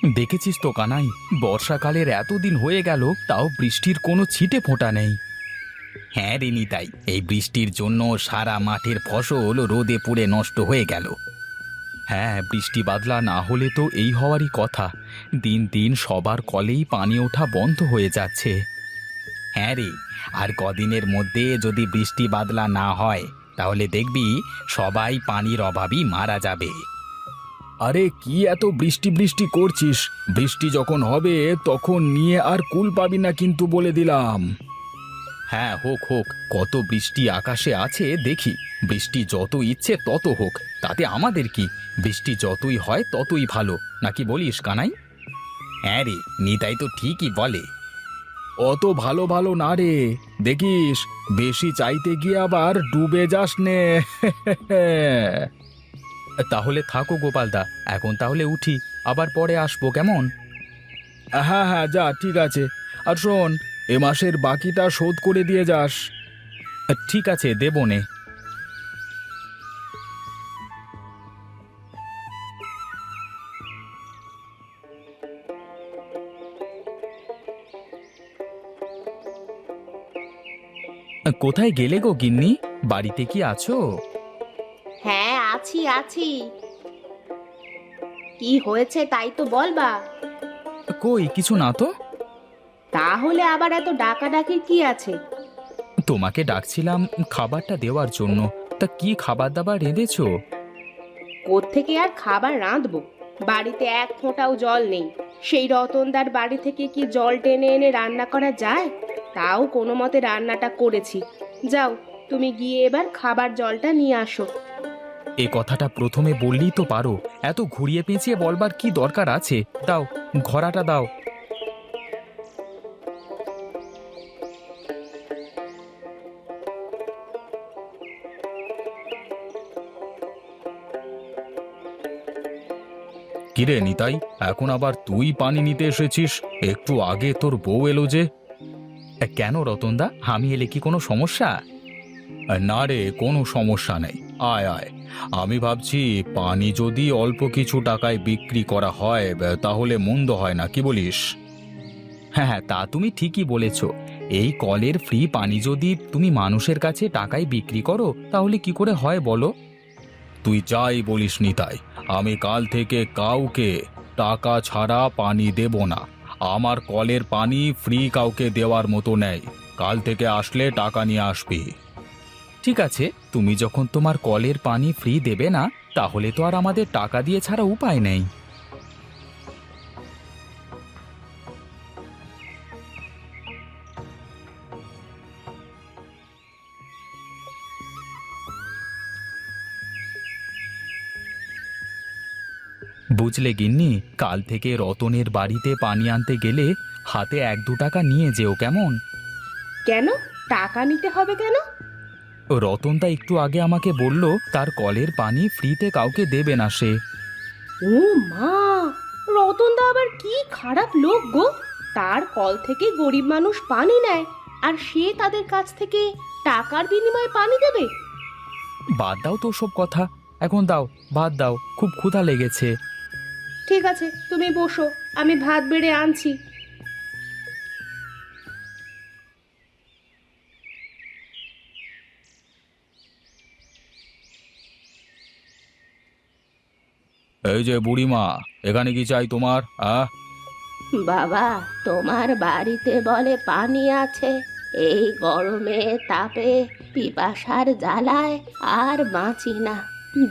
দেখেছিস তো কানাই, বর্ষাকালের এতদিন হয়ে গেল তাও বৃষ্টির কোনো ছিটে ফোঁটা নেই। হ্যাঁ রে নিতাই, এই বৃষ্টির জন্য সারা মাঠের ফসল রোদে পুড়ে নষ্ট হয়ে গেল। হ্যাঁ, বৃষ্টি বাদলা না হলে তো এই হওয়ারই কথা। দিন দিন সবার কলেই পানি ওঠা বন্ধ হয়ে যাচ্ছে। হ্যাঁ রে, আর কদিনের মধ্যে যদি বৃষ্টি বাদলা না হয় তাহলে দেখবি সবাই পানির অভাবই মারা যাবে। আরে কি এত বৃষ্টি বৃষ্টি করছিস? বৃষ্টি যখন হবে তখন নিয়ে আর কুল পাবি না কিন্তু, বলে দিলাম। হ্যাঁ, হোক হোক, কত বৃষ্টি আকাশে আছে দেখি। বৃষ্টি যত ইচ্ছে তত হোক, তাতে আমাদের কি? বৃষ্টি যতই হয় ততই ভালো, নাকি বলিস কানাই? হ্যাঁ রে, নিতাই তো ঠিকই বলে। অত ভালো ভালো না রে, দেখিস বেশি চাইতে গিয়ে আবার ডুবে যাস নে। তাহলে থাকো গোপালদা, এখন তাহলে উঠি, আবার পরে আসবো কেমন? হ্যাঁ হ্যাঁ, যা, ঠিক আছে। আর শোন, এ মাসের বাকিটা শোধ করে দিয়ে যাস। ঠিক আছে, দেবনে। কোথায় গেলে গো গিন্নি? বাড়িতে কি আছো? হ্যাঁ, আছি আছি। কি হয়েছে তাই তো বলবা। কই কিছু না তো। তাহলে আবার এত ডাকাডাকির কি আছে? তোমাকে ডাকছিলাম খাবারটা দেওয়ার জন্য। তা কি খাবার দাবার রেঁধেছো? কোত্থেকে আর খাবার রাঁধবো? বাড়িতে এক ফোঁটাও জল নেই। সেই রতনদার বাড়ি থেকে কি জল টেনে এনে রান্না করা যায়? তাও কোনো মতে রান্নাটা করেছি। যাও, তুমি গিয়ে এবার খাবার জলটা নিয়ে আসো। এ কথাটা প্রথমে বললেই তো পারো, এত ঘুরিয়ে পেঁচিয়ে বলবার কি দরকার আছে? দাও, ঘড়াটা দাও। কিরে নিতাই, এখন আবার তুই পানি নিতে এসেছিস? একটু আগে তোর বউ এলো যে। কেন রতনদা, আমি এলে কি কোনো সমস্যা? না রে, কোনো সমস্যা নেই। আয় আয়, আমি ভাবছি পানি যদি অল্প কিছু টাকায় বিক্রি করা হয় তাহলে মন্দ হয় না, কি বলিস? হ্যাঁ হ্যাঁ, তা তুমি ঠিকই বলেছ। এই কলের ফ্রি পানি যদি তুমি মানুষের কাছে টাকায় বিক্রি করো তাহলে কি করে হয় বলো? তুই যাই বলিস নিতাই, আমি কাল থেকে কাউকে টাকা ছাড়া পানি দেব না। আমার কলের পানি ফ্রি কাউকে দেওয়ার মতো নেই। কাল থেকে আসলে টাকা নিয়ে আসবি। ঠিক আছে, তুমি যখন তোমার কলের পানি ফ্রি দেবে না তাহলে তো আর আমাদের টাকা দিয়ে ছাড়া উপায় নেই। বুঝলে গিন্নি, কাল থেকে রতনের বাড়িতে পানি আনতে গেলে হাতে 1-2 টাকা নিয়ে যেও কেমন? কেন? টাকা নিতে হবে কেন? রতনদা একটু আগে আমাকে বলল তার কলের পানি ফ্রিতে কাউকে দেবে না সে। ও মা! রতনদা আবার কি খারাপ লোক গো! তার কল থেকে গরিব মানুষ পানি নেয়, আর সে তাদের কাছ থেকে টাকার বিনিময়ে পানি দেবে? বাদ দাও তো সব কথা, এখন দাও, ভাত দাও, খুব ক্ষুধা লেগেছে। ঠিক আছে, তুমি বসো, আমি ভাত বেড়ে আনছি। এই যে বুড়িমা, এখানে কি চাই তোমার? বাবা, তোমার বাড়িতে বলে পানি আছে? এই গরমে তাপে পিপাসার জ্বালায় আর বাঁচি না।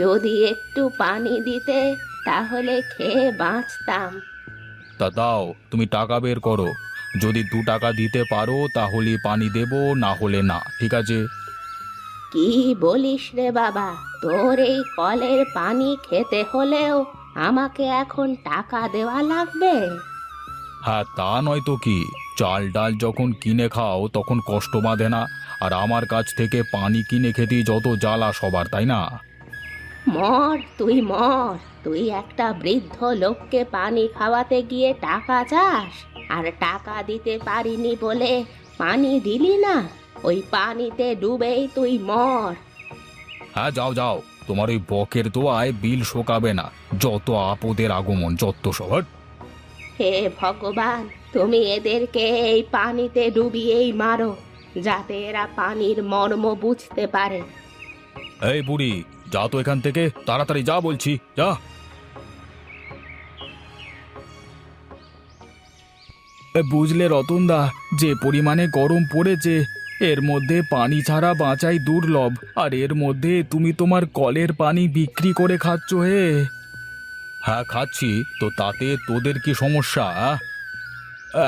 যদি একটু পানি দিতে তাহলে খেয়ে বাঁচতাম। তা দাও, তুমি টাকা বের করো। যদি 2 টাকা দিতে পারো তাহলে পানি দেব, না হলে না, ঠিক আছে? কি বলিস রে বাবা? তোর এই কলের পানি খেতে হলেও আমাকে এখন টাকা দেওয়া লাগবে? হ্যাঁ, তা নয় তো কি। চাল ডাল যখন কিনে খাও তখন কষ্ট বাঁধে না, আর আমার কাছ থেকে পানি কিনে খেতেই যত জ্বালা সবার, তাই না? মর তুই মর! তুই একটা বৃদ্ধ লোককে পানি খাওয়াতে গিয়ে টাকা চাস, আর টাকা দিতে পারিনি বলে পানি দিলি না? ওই পানিতে ডুবেই তুই মর! হ্যাঁ, যাও যাও, তোমার ওই বকের দোয়ায় বিল শোকাবে না। যত আপদের আগমন, যত সবার। হে ভগবান, তুমি এদেরকে এই পানিতে ডুবিয়েই মারো, যাতে এরা পানির মর্ম বুঝতে পারে। এই বুড়ি, যা তো এখান থেকে, তাড়াতাড়ি যা বলছি, যা। বুঝলে রতনদা, যে পরিমাণে গরম পড়েছে, এর মধ্যে পানি ছাড়া বাঁচাই দুর্লভ। আর এর মধ্যে তুমি তোমার কলের পানি বিক্রি করে খাচ্ছ হে। হ্যাঁ খাচ্ছি, তো তাতে তোদের কি সমস্যা?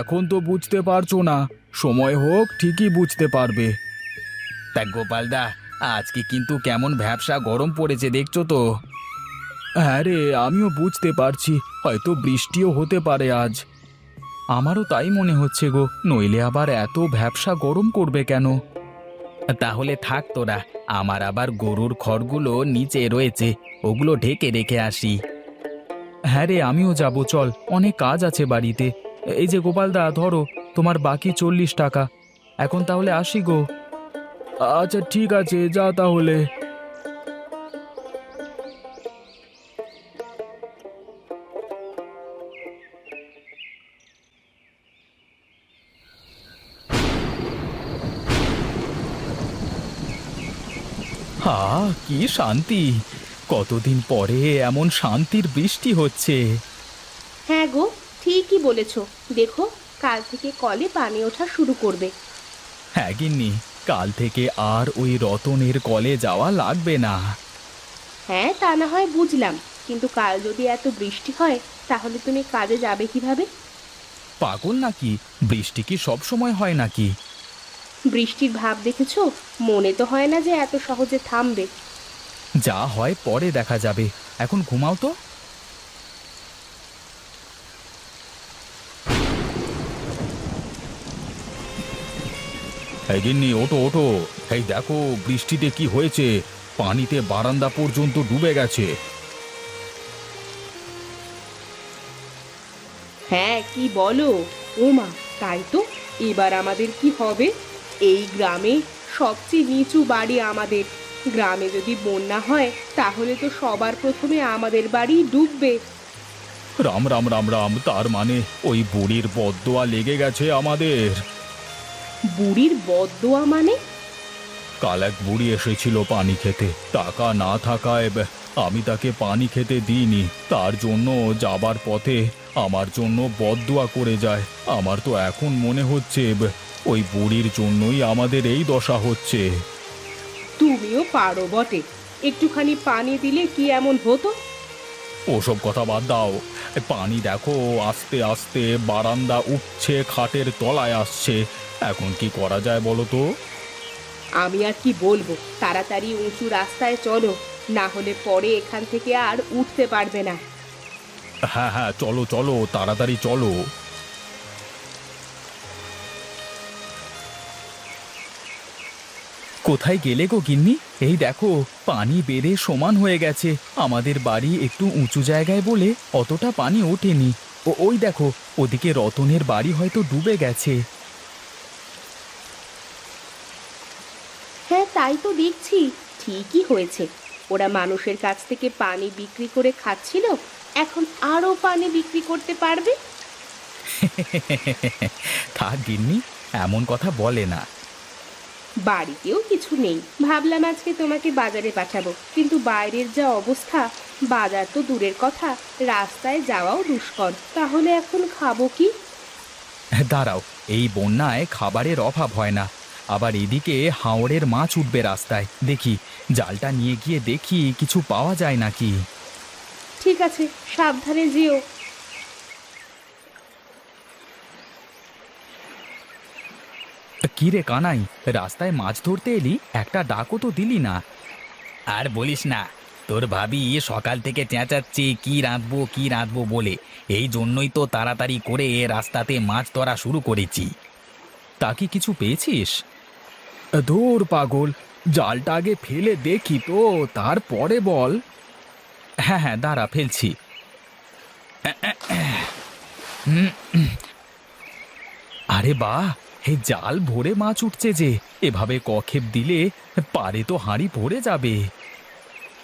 এখন তো বুঝতে পারছো না, সময় হোক ঠিকই বুঝতে পারবে। তা গোপালদা, আজকে কিন্তু কেমন ভ্যাপসা গরম পড়েছে দেখছো তো। হ্যাঁ রে, আমিও বুঝতে পারছি, হয়তো বৃষ্টিও হতে পারে আজ। আমারও তাই মনে হচ্ছে গো, নইলে আবার এত ভ্যাপসা গরম করবে কেন? তাহলে থাক তোরা, আমার আবার গরুর খড়গুলো নিচে রয়েছে, ওগুলো ঢেকে রেখে আসি। হ্যাঁ রে, আমিও যাব, চল, অনেক কাজ আছে বাড়িতে। এই যে গোপালদা, ধরো তোমার বাকি 40 টাকা। এখন তাহলে আসি গো। আচ্ছা ঠিক আছে, যা তাহলে। হা, কি শান্তি! কতদিন পরে এমন শান্তির বৃষ্টি হচ্ছে। হ্যাঁ গো, ঠিকই বলেছ। দেখো, কাল থেকে কলে পানি ওঠা শুরু করবে। হ্যাঁ গিন্নি, কাল থেকে আর ওই রতনের কলে যাওয়া লাগবে না। হ্যাঁ, তা না হয় বুঝলাম, কিন্তু কাল যদি এত বৃষ্টি হয়, তাহলে তুমি কাজে যাবে কিভাবে? পাগল নাকি? বৃষ্টি কি সব সময় হয় নাকি? বৃষ্টির ভাব দেখেছো? মনে তো হয় না যে এত সহজে থামবে। যা হয় পরে দেখা যাবে, এখন ঘুমাও তো। এই গিন্নি, ওঠো ওঠো, এই দেখো বৃষ্টিতে কি হয়েছে, পানিতে বারান্দা পর্যন্ত ডুবে গেছে। হ্যাঁ, কি বলো? ওমা, তাই তো! এবার আমাদের কি হবে? এই গ্রামে সবচেয়ে নিচু বাড়ি আমাদের। গ্রামে যদি বন্যা হয়, তাহলে তো সবার প্রথমে আমাদের বাড়ি ডুববে। রাম রাম রাম রাম, তার মানে ওই বুড়ির বদদোয়া লেগে গেছে আমাদের। বুড়ির বদদোয়া মানে? কাল এক বুড়ি এসেছিল পানি খেতে, টাকা না থাকায় আমি তাকে পানি খেতে দিইনি। তার জন্য যাবার পথে আমার জন্য বদদোয়া করে যায়। আমার তো এখন মনে হচ্ছে ওই বুড়ির জন্যই আমাদের এই দশা হচ্ছে। তুমিও পারো বটে, একটুখানি পানি দিলে কি এমন হতো? ওসব কথা বাদ দাও, পানি দেখো আস্তে আস্তে বারান্দা উঠছে, খাটের তলায় আসছে। এখন কি করা যায় বলো তো? আমি আর কি বলবো, তাড়াতাড়ি উঁচু রাস্তায় চলো, না হলে পরে এখান থেকে আর উঠতে পারবে না। হ্যাঁ হ্যাঁ, চলো চলো, তাড়াতাড়ি চলো। কোথায় গেলে গো গিন্নি? এই দেখো, পানি বেড়ে সমান হয়ে গেছে। আমাদের বাড়ি একটু উঁচু জায়গায় বলে অতটা পানি ওঠেনি। ওই দেখো, ওদিকে রতনের বাড়ি হয়তো ডুবে গেছে। হ্যাঁ, তাই তো দেখছি, ঠিকই হয়েছে। ওরা মানুষের কাছ থেকে পানি বিক্রি করে খাচ্ছিল, এখন আরো পানি বিক্রি করতে পারবে। থাক গিন্নি, এমন কথা বলে না। বাড়িতেও কিছু নেই, ভাবলাম আজকে তোমাকে বাজারে পাঠাবো, কিন্তু বাইরের যা অবস্থা, বাজার তো দূরের কথা, রাস্তায় যাওয়াও দুষ্কর। তাহলে এখন খাবো কি? দাঁড়াও, এই বন্যায় খাবারের অভাব হয় না, আবার এদিকে হাওরের মাছ উঠবে রাস্তায়। দেখি, জালটা নিয়ে গিয়ে দেখি কিছু পাওয়া যায় নাকি। ঠিক আছে, সাবধানে যেও। কি রে কানাই, রাস্তায় মাছ ধরতে এলি, একটা ডাকও তো দিলি না। আর বলিস না, তোর ভাবি সকাল থেকে চেঁচাচ্ছে কি রাঁধবো কি রাঁধবো বলে। এই জন্যই তো তাড়াতাড়ি করে রাস্তাতে মাছ ধরা শুরু করেছি। তা কি কিছু পেয়েছিস? ধুর পাগল, জালটা আগে ফেলে দেখি তো, তারপরে বল। হ্যাঁ হ্যাঁ, দাঁড়া ফেলছি। আরে বাহ, হে জাল ভরে মাছ উঠছে যে! এভাবে কক্ষেপ দিলে পারে তো হাঁড়ি ভরে যাবে।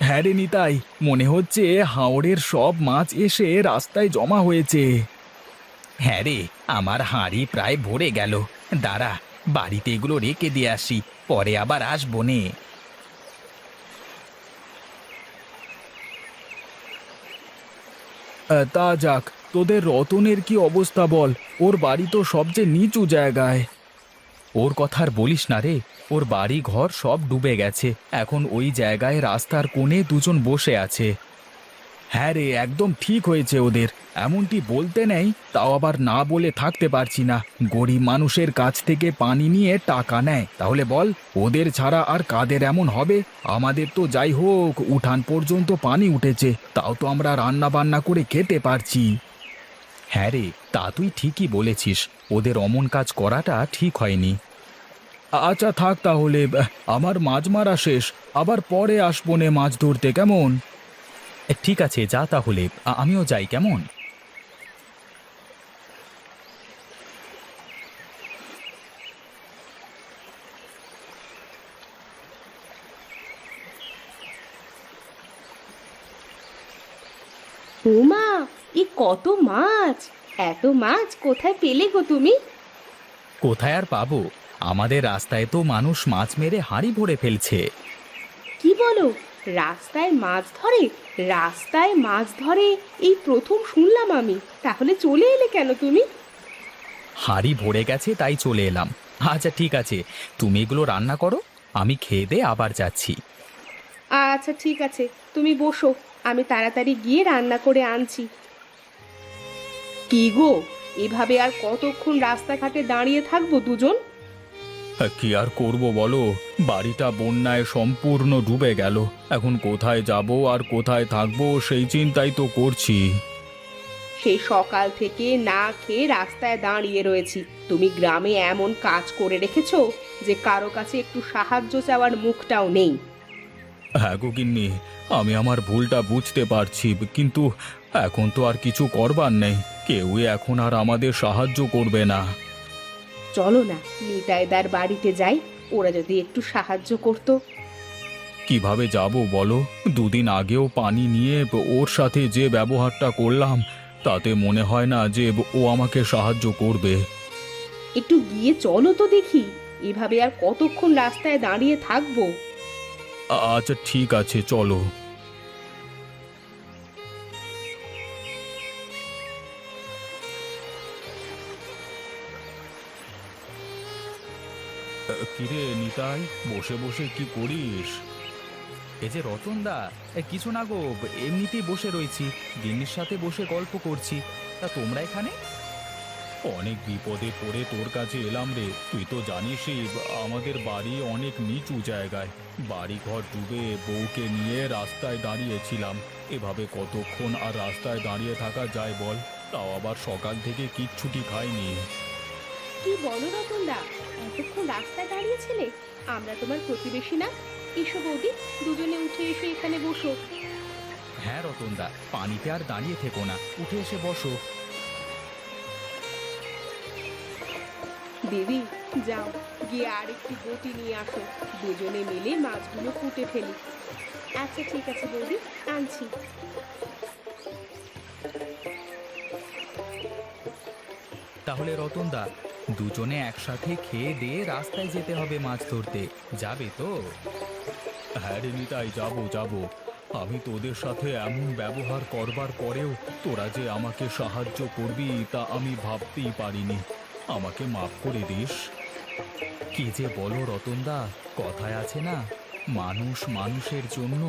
হ্যাঁ রে নিতাই, মনে হচ্ছে হাওরের সব মাছ এসে রাস্তায় জমা হয়েছে। হ্যাঁ রে, আমার হাঁড়ি প্রায় ভরে গেল। দাঁড়া, বাড়িতে এগুলো রেখে দিয়ে আসি, পরে আবার আসবো নে। তা যাক, তোদের রতনের কি অবস্থা বল? ওর বাড়ি তো সবচেয়ে নিচু জায়গায়। ওর কথা আর বলিস না রে, ওর বাড়ি ঘর সব ডুবে গেছে। এখন ওই জায়গায় রাস্তার কোণে দুজন বসে আছে। হ্যাঁ রে, একদম ঠিক হয়েছে ওদের। এমনটি বলতে নেই, তাও আবার না বলে থাকতে পারছি না। গরিব মানুষের কাছ থেকে পানি নিয়ে টাকা নেয়, তাহলে বল ওদের ছাড়া আর কাদের এমন হবে? আমাদের তো যাই হোক উঠান পর্যন্ত পানি উঠেছে, তাও তো আমরা রান্না বান্না করে খেতে পারছি। হ্যাঁ রে, তা তুই ঠিকই বলেছিস, ওদের অমন কাজ করাটা ঠিক হয়নি। আচ্ছা থাক তাহলে, আমার মাছ মারা শেষ, আবার পরে আসবো নে মাছ ধরতে, কেমন? ঠিক আছে, যা তাহলে, আমিও যাই, কেমন? উমা, এ কত মাছ! এত মাছ কোথায় পেলে গো তুমি? কোথায় আর পাবো? আমাদের রাস্তায় তো মানুষ মাছ মেরে হাঁড়ি ভরে ফেলছে। কি বলো, রাস্তায় মাছ ধরে? রাস্তায় মাছ ধরে এই প্রথম শুনলাম আমি। তাহলে চলে এলে কেন তুমি? হাঁড়ি ভরে গেছে তাই চলে এলাম। আচ্ছা ঠিক আছে, তুমি এগুলো রান্না করো, আমি খেয়ে দিয়ে আবার যাচ্ছি। আচ্ছা ঠিক আছে, তুমি বসো, আমি তাড়াতাড়ি গিয়ে রান্না করে আনছি। কি গো, এভাবে আর কতক্ষণ রাস্তাঘাটে দাঁড়িয়ে থাকবো দুজন? কি আর করব বলো, বাড়িটা বন্যায় সম্পূর্ণ ডুবে গেল। এখন কোথায় যাব আর কোথায় থাকবো সেই চিন্তাই তো করছি। সেই সকাল থেকে না খেয়ে রাস্তায় দাঁড়িয়ে রয়েছি, তুমি গ্রামে এমন কাজ করে রেখেছো যে কারো কাছে একটু সাহায্য চাওয়ার মুখটাও নেই। হ্যাঁ গো গিন্নি, আমি আমার ভুলটা বুঝতে পারছি, কিন্তু এখন তো আর কিছু করবার নেই। কেউই এখন আর আমাদের সাহায্য করবে না। চলো না নিতাইদার বাড়িতে যাই, ওরা যদি একটু সাহায্য করতো। কিভাবে যাব বলো? দুদিন আগেও পানি নিয়ে ওর সাথে যে ব্যবহারটা করলাম, তাতে মনে হয় না যে ও আমাকে সাহায্য করবে। একটু গিয়ে চলো তো দেখি, এভাবে আর কতক্ষণ রাস্তায় দাঁড়িয়ে থাকবো? আচ্ছা ঠিক আছে, চলো। কিরে নিতাই, বসে বসে কি করিস? এই যে রতনদা, কিছু না গো, এমনিতেই বসে রয়েছি, গিন্নির সাথে বসে গল্প করছি। তা তোমরা এখানে? অনেক বিপদে পড়ে তোর কাছে এলাম রে। তুই তো জানিসই আমাদের বাড়ি অনেক নিচু জায়গায়, বাড়ি ঘর ডুবে বউকে নিয়ে রাস্তায় দাঁড়িয়েছিলাম। এভাবে কতক্ষণ আর রাস্তায় দাঁড়িয়ে থাকা যায় বল? তাও আবার সকাল থেকে কিচ্ছুটি খাইনি। কি বলো রতনদা, এতক্ষণ রাস্তায় দাঁড়িয়েছিলে? আমরা তোমার প্রতিবেশী না? এসো বৌদি, দুজনে উঠে এসে এখানে বসো। হ্যাঁ রতনদা, পানিতে আর দাঁড়িয়ে থেকো না, উঠে এসে বসো। দিদি, যাও গিয়ে আর একটু বটি নিয়ে আসো, দুজনে মিলে মাছগুলো কুটে ফেলি। আচ্ছা ঠিক আছে বৌদি, আনছি। তাহলে রতনদা, দুজনে একসাথে খেয়ে দিয়ে রাস্তায় যেতে হবে মাছ ধরতে, যাবে তো? হ্যাঁ রে নিতাই, যাবো যাবো। আমি তোদের সাথে এমন ব্যবহার করবার পরেও তোরা যে আমাকে সাহায্য করবি তা আমি ভাবতেই পারিনি। আমাকে মাফ করে দিস। কি যে বলো রতনদা, কথায় আছে না, মানুষ মানুষের জন্য